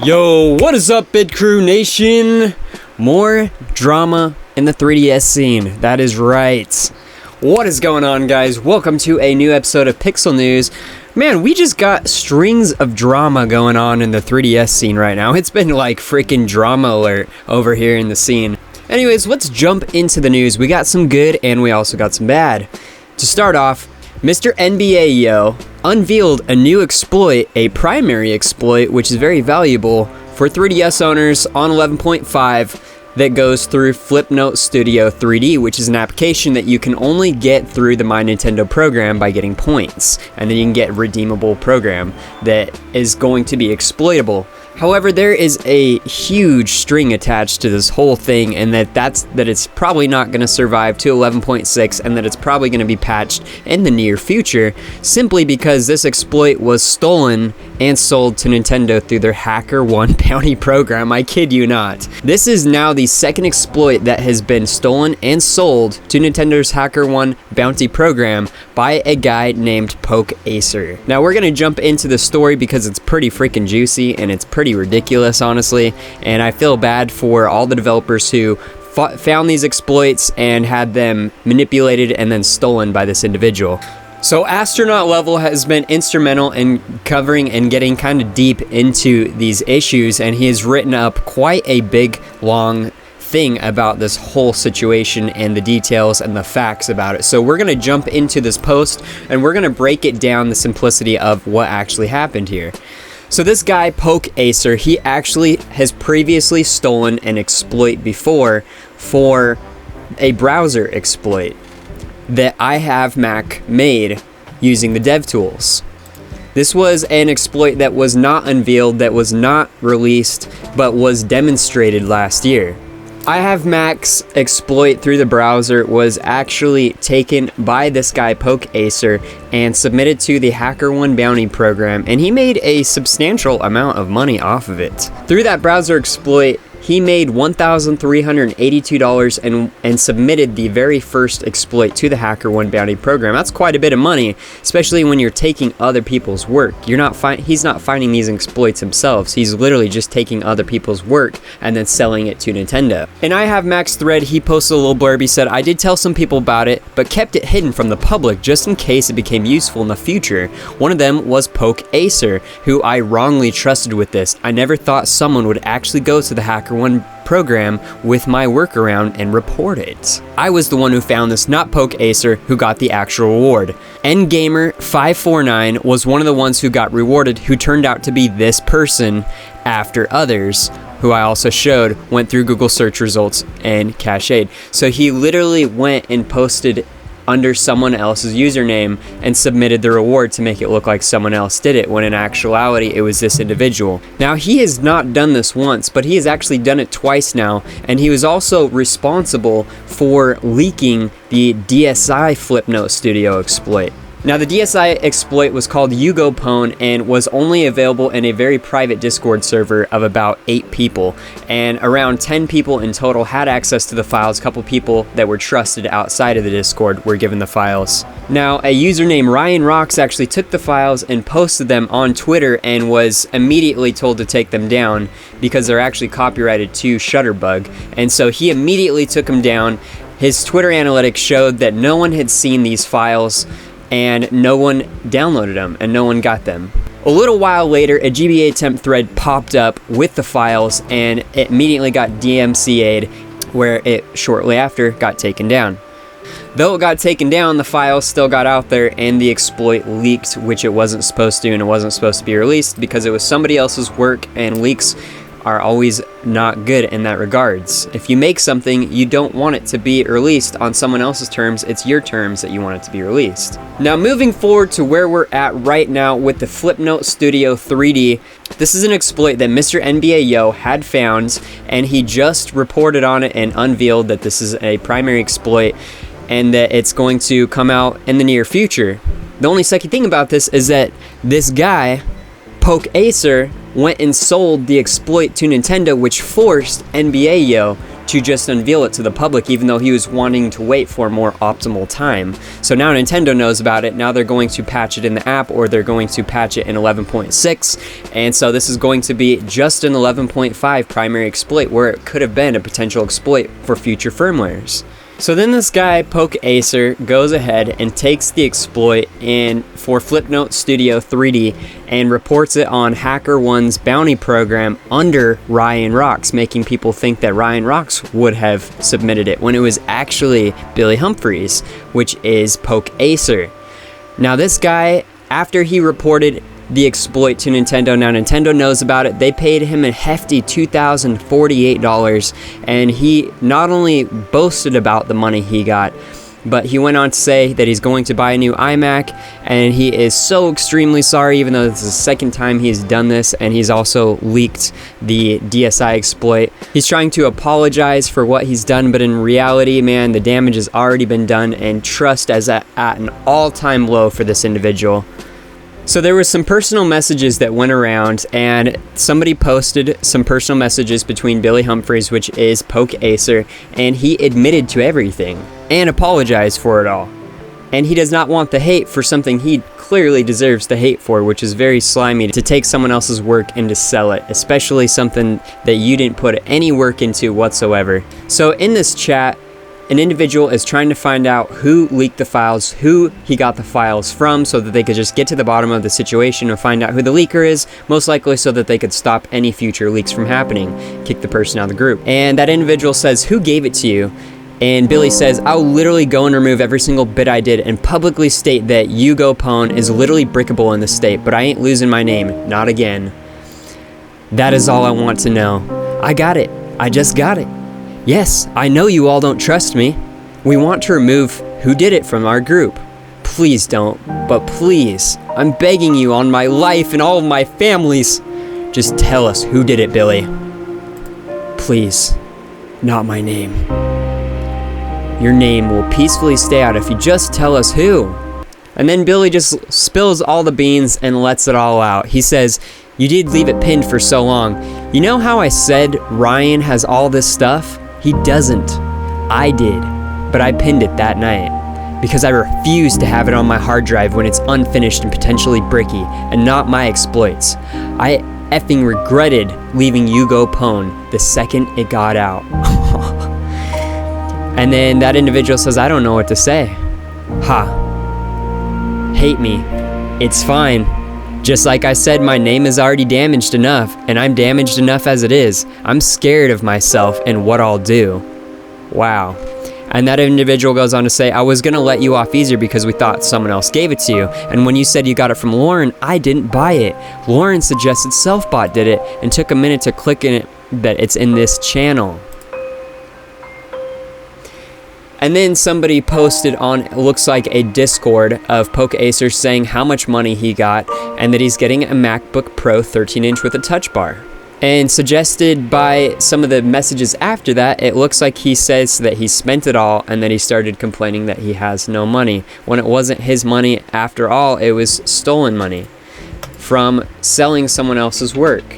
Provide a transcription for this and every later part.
Yo, what is up, Bid Crew Nation? More drama in the 3DS scene. That is right. What is going on, guys? Welcome to a new episode of Pixelnews. Man, we just got strings of drama going on in the 3DS scene right now. It's been like freaking drama alert over here in the scene. Anyways, let's jump into the news. We got some good and we also got some bad. To start off, Mr. NBA Yo unveiled a new exploit, a primary exploit, which is very valuable for 3DS owners on 11.5 that goes through Flipnote Studio 3D, which is an application that you can only get through the My Nintendo program by getting points. And then you can get a redeemable program that is going to be exploitable. However, there is a huge string attached to this whole thing, and that it's probably not going to survive to 11.6, and that it's probably going to be patched in the near future, simply because this exploit was stolen and sold to Nintendo through their HackerOne bounty program. I kid you not. This is now the second exploit that has been stolen and sold to Nintendo's HackerOne bounty program by a guy named Acer. Now we're going to jump into the story because it's pretty freaking juicy and it's pretty ridiculous, honestly, and I feel bad for all the developers who found these exploits and had them manipulated and then stolen by this individual. So Astronautlevel has been instrumental in covering and getting kind of deep into these issues, and he has written up quite a big, long thing about this whole situation and the details and the facts about it. So we're going to jump into this post and we're going to break it down, the simplicity of what actually happened here. So this guy, Acer, he actually has previously stolen an exploit before for a browser exploit that I have Mac made using the dev tools. This was an exploit that was not unveiled, that was not released, but was demonstrated last year. I have Mac's exploit through the browser was actually taken by this guy Acer and submitted to the HackerOne bounty program, and he made a substantial amount of money off of it. Through that browser exploit, he made $1,382 and submitted the very first exploit to the HackerOne bounty program. That's quite a bit of money, especially when you're taking other people's work. He's not finding these exploits himself. He's literally just taking other people's work and then selling it to Nintendo. And I have Mac's thread, he posted a little blurb. He said, "I did tell some people about it, but kept it hidden from the public just in case it became useful in the future. One of them was Acer, who I wrongly trusted with this. I never thought someone would actually go to the HackerOne program with my workaround and report it. I was the one who found this, not Acer, who got the actual reward. Ngamer549 was one of the ones who got rewarded, who turned out to be this person after others, who I also showed, went through Google search results and cached. So he literally went and posted under someone else's username and submitted the reward to make it look like someone else did it, when in actuality it was this individual. Now, he has not done this once, but he has actually done it twice now, and he was also responsible for leaking the DSi Flipnote Studio exploit. Now, the DSi exploit was called YouGoPwn and was only available in a very private Discord server of about 8 people, and around 10 people in total had access to the files. A couple people that were trusted outside of the Discord were given the files. Now, a user named Ryan Rocks actually took the files and posted them on Twitter and was immediately told to take them down because they're actually copyrighted to Shutterbug, and so he immediately took them down. His Twitter analytics showed that no one had seen these files, and no one downloaded them, and no one got them. A little while later, a GBA temp thread popped up with the files, and it immediately got DMCA'd, where it shortly after got taken down. Though it got taken down, the files still got out there, and the exploit leaked, which it wasn't supposed to, and it wasn't supposed to be released because it was somebody else's work, and leaks are always not good in that regards. If you make something, you don't want it to be released on someone else's terms. It's your terms that you want it to be released. Now, moving forward to where we're at right now with the Flipnote Studio 3D, this is an exploit that Mr. NBA Yo had found, and he just reported on it and unveiled that this is a primary exploit and that it's going to come out in the near future. The only sucky thing about this is that this guy, Acer, went and sold the exploit to Nintendo, which forced NBA Yo to just unveil it to the public, even though he was wanting to wait for a more optimal time. So now Nintendo knows about it. Now they're going to patch it in the app, or they're going to patch it in 11.6. And so this is going to be just an 11.5 primary exploit, where it could have been a potential exploit for future firmwares. So then this guy, PokeAcer, goes ahead and takes the exploit for Flipnote Studio 3D and reports it on HackerOne's bounty program under Ryan Rocks, making people think that Ryan Rocks would have submitted it when it was actually Billy Humphries, which is PokeAcer. Now this guy, after he reported the exploit to Nintendo, now Nintendo knows about it. They paid him a hefty $2,048, and he not only boasted about the money he got, but he went on to say that he's going to buy a new iMac, and he is so extremely sorry, even though this is the second time he's done this, and he's also leaked the DSi exploit. He's trying to apologize for what he's done, but in reality, man, the damage has already been done, and trust is at an all-time low for this individual. So there were some personal messages that went around, and somebody posted some personal messages between Billy Humphries, which is PokeAcer, and he admitted to everything and apologized for it all. And he does not want the hate for something he clearly deserves the hate for, which is very slimy to take someone else's work and to sell it, especially something that you didn't put any work into whatsoever. So in this chat, an individual is trying to find out who leaked the files, who he got the files from, so that they could just get to the bottom of the situation or find out who the leaker is, most likely so that they could stop any future leaks from happening, kick the person out of the group. And that individual says, "Who gave it to you?" And Billy says, "I'll literally go and remove every single bit I did and publicly state that Yugo Pwn is literally brickable in the state, but I ain't losing my name, not again. That is all I want to know. I got it. I just got it. Yes, I know you all don't trust me. We want to remove who did it from our group. Please don't, but please, I'm begging you on my life and all of my families. Just tell us who did it, Billy. Please, not my name. Your name will peacefully stay out if you just tell us who." And then Billy just spills all the beans and lets it all out. He says, "You did leave it pinned for so long. You know how I said Ryan has all this stuff? He doesn't. I did, but I pinned it that night because I refuse to have it on my hard drive when it's unfinished and potentially bricky and not my exploits. I effing regretted leaving Yugo Pwn the second it got out." And then that individual says, "I don't know what to say. Ha. Hate me. It's fine. Just like I said, my name is already damaged enough, and I'm damaged enough as it is. I'm scared of myself and what I'll do." Wow. And that individual goes on to say, "I was going to let you off easier because we thought someone else gave it to you. And when you said you got it from Lauren, I didn't buy it. Lauren suggested Selfbot did it and took a minute to click in it that it's in this channel." And then somebody posted on, it looks like a Discord of PokeAcer, saying how much money he got and that he's getting a MacBook Pro 13-inch with a touch bar. And suggested by some of the messages after that, it looks like he says that he spent it all and that he started complaining that he has no money, when it wasn't his money after all. It was stolen money from selling someone else's work,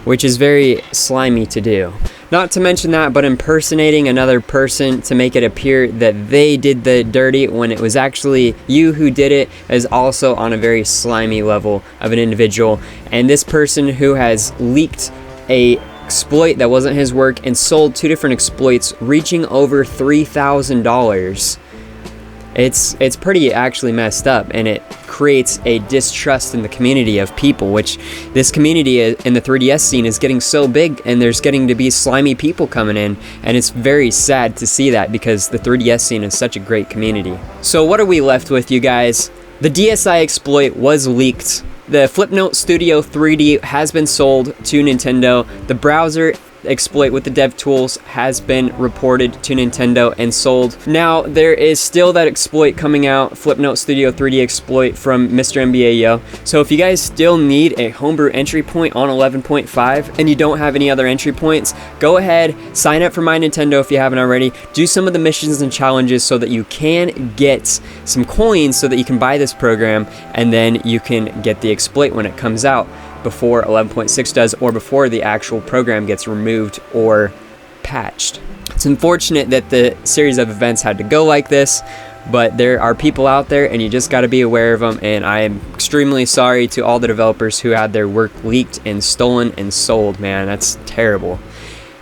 which is very slimy to do. Not to mention that, but impersonating another person to make it appear that they did the dirty when it was actually you who did it is also on a very slimy level of an individual. And this person who has leaked a exploit that wasn't his work and sold 2 different exploits reaching over $3,000. It's pretty actually messed up, and it creates a distrust in the community of people, which this community in the 3DS scene is getting so big, and there's getting to be slimy people coming in, and it's very sad to see that because the 3DS scene is such a great community. So what are we left with, you guys? The DSi exploit was leaked. The Flipnote Studio 3D has been sold to Nintendo. The browser exploit with the dev tools has been reported to Nintendo and sold. Now there is still that exploit coming out, Flipnote Studio 3D exploit from Mr. NBA Yo. So if you guys still need a homebrew entry point on 11.5 and you don't have any other entry points, go ahead, sign up for My Nintendo if you haven't already. Do some of the missions and challenges so that you can get some coins so that you can buy this program, and then you can get the exploit when it comes out, before 11.6 does, or before the actual program gets removed or patched. It's unfortunate that the series of events had to go like this, but there are people out there and you just got to be aware of them, and I am extremely sorry to all the developers who had their work leaked and stolen and sold, man. That's terrible.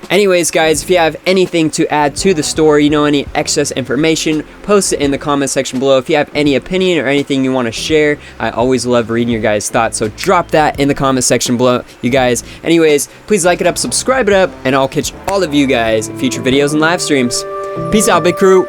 Anyways, guys, if you have anything to add to the story, you know, any excess information, post it in the comment section below. If you have any opinion or anything you want to share, I always love reading your guys' thoughts, so drop that in the comment section below, you guys. Anyways, please like it up, subscribe it up, and I'll catch all of you guys in future videos and live streams. Peace out, big crew.